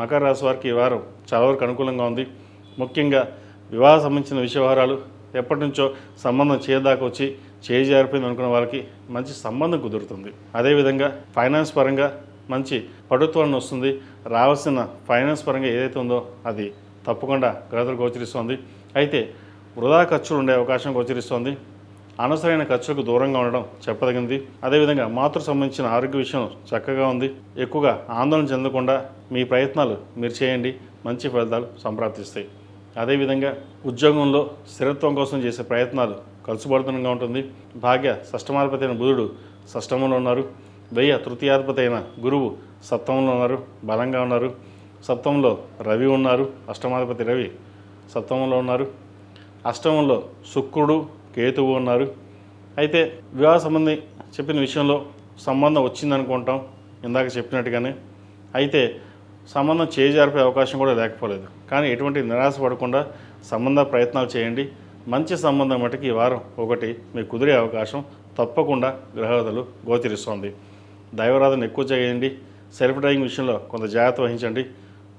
మకర రాశి వారికి ఈ వారం చాలా వరకు అనుకూలంగా ఉంది. ముఖ్యంగా వివాహ సంబంధించిన వ్యవహారాలు ఎప్పటి నుంచో సంబంధం చేయదాకా వచ్చి జారిపోయింది అనుకున్న వాళ్ళకి మంచి సంబంధం కుదురుతుంది. అదేవిధంగా ఫైనాన్స్ పరంగా మంచి పటుత్వాన్ని వస్తుంది. రావాల్సిన ఫైనాన్స్ పరంగా ఏదైతే ఉందో అది తప్పకుండా గ్రహతులు గోచరిస్తోంది. అయితే వృధా ఖర్చులు ఉండే అవకాశం గోచరిస్తోంది. అనవసరమైన ఖర్చులకు దూరంగా ఉండడం చెప్పదగింది. అదేవిధంగా మాతృ సంబంధించిన ఆరోగ్య విషయం చక్కగా ఉంది. ఎక్కువగా ఆందోళన చెందకుండా మీ ప్రయత్నాలు మీరు చేయండి, మంచి ఫలితాలు సంప్రాప్తిస్తాయి. అదేవిధంగా ఉద్యోగంలో స్థిరత్వం కోసం చేసే ప్రయత్నాలు ఖర్చుబడుతనంగా ఉంటుంది. భాగ్య షష్టమాధిపతి అయిన బుధుడు షష్టమంలో ఉన్నారు. వ్యయ తృతీయాధిపతి అయిన గురువు సప్తమంలో ఉన్నారు, బలంగా ఉన్నారు. సప్తమంలో రవి ఉన్నారు, అష్టమాధిపతి రవి సప్తమంలో ఉన్నారు. అష్టమంలో శుక్రుడు కేతువు ఉన్నారు. అయితే వివాహ సంబంధి చెప్పిన విషయంలో సంబంధం వచ్చిందనుకుంటాం ఇందాక చెప్పినట్టుగానే. అయితే సంబంధం చేజారిపోయే అవకాశం కూడా లేకపోలేదు. కానీ ఎటువంటి నిరాశ పడకుండా సంబంధ ప్రయత్నాలు చేయండి. మంచి సంబంధం మటుకు ఈ వారం ఒకటి మీకు కుదిరే అవకాశం తప్పకుండా గ్రహగతులు గోచరిస్తోంది. దైవారాధన ఎక్కువ చేయండి. సెల్ఫ్ డ్రైవింగ్ విషయంలో కొంత జాగ్రత్త వహించండి.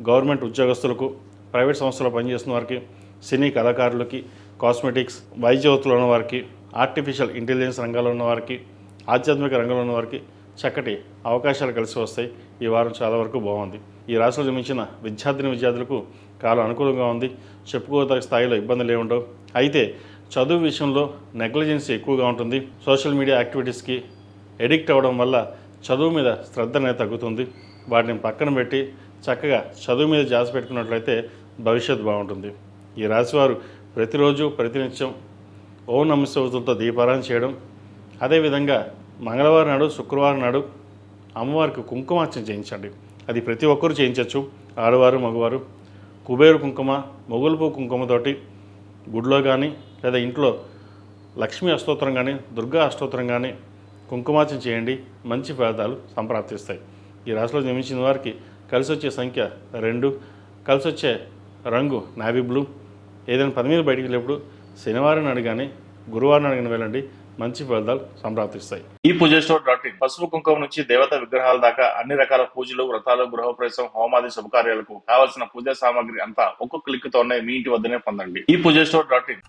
గవర్నమెంట్ ఉద్యోగస్తులకు, ప్రైవేట్ సంస్థలో పనిచేస్తున్న వారికి, సినీ కళాకారులకి, కాస్మెటిక్స్, వైద్యవృత్తులు ఉన్న వారికి, ఆర్టిఫిషియల్ ఇంటెలిజెన్స్ రంగాల్లో ఉన్న వారికి, ఆధ్యాత్మిక రంగంలో ఉన్న వారికి చక్కటి అవకాశాలు కలిసి వస్తాయి. ఈ వారం చాలా వరకు బాగుంది. ఈ రాశిలో జన్మించిన విద్యార్థులకు కాలం అనుకూలంగా ఉంది. చెప్పుకోదగ్గ స్థాయిలో ఇబ్బందులు ఏముండవు. అయితే చదువు విషయంలో నెగ్లిజెన్సీ ఎక్కువగా ఉంటుంది. సోషల్ మీడియా యాక్టివిటీస్కి ఎడిక్ట్ అవ్వడం వల్ల చదువు మీద శ్రద్ధ అనేది తగ్గుతుంది. వాటిని పక్కన పెట్టి చక్కగా చదువు మీద ధ్యాస పెట్టుకున్నట్లయితే భవిష్యత్తు బాగుంటుంది. ఈ రాశివారు ప్రతిరోజు ప్రతినిత్యం ఓం నమః శివాయతో దీపారాధన చేయడం, అదేవిధంగా మంగళవారం నాడు, శుక్రవారం నాడు అమ్మవారికి కుంకుమార్చన చేయించండి. అది ప్రతి ఒక్కరూ చేయించవచ్చు, ఆడవారు మగవారు. కుబేరు కుంకుమ, మొగులుపు కుంకుమతోటి గుడిలో కానీ లేదా ఇంట్లో లక్ష్మీ అష్టోత్తరం కానీ, దుర్గా అష్టోత్తరం కానీ కుంకుమార్చన చేయండి. మంచి ఫలితాలు సంప్రాప్తిస్తాయి. ఈ రాశిలో జన్మించిన వారికి కలిసి వచ్చే సంఖ్య 2, కలిసి వచ్చే రంగు నావీ బ్లూ. ఏదైనా పని మీద బయటికి వెళ్ళేప్పుడు శనివారం నాడు కానీ గురువారం నాడు కానీ వెళ్ళండి. మంచి ఫలితాలు సంప్రాప్తిస్తాయి. ఈ పూజస్టోర్.in పసుపు కుంకుమ నుంచి దేవత విగ్రహాల దాకా అన్ని రకాల పూజలు, వ్రతాలు, గృహప్రవేశం, హోమాది శుభకార్యాలకు కావలసిన పూజా సామాగ్రి అంతా ఒక్కొక్క క్లిక్ తోనే మీ ఇంటి వద్దనే పొందండి. ఈ పూజస్టోర్.in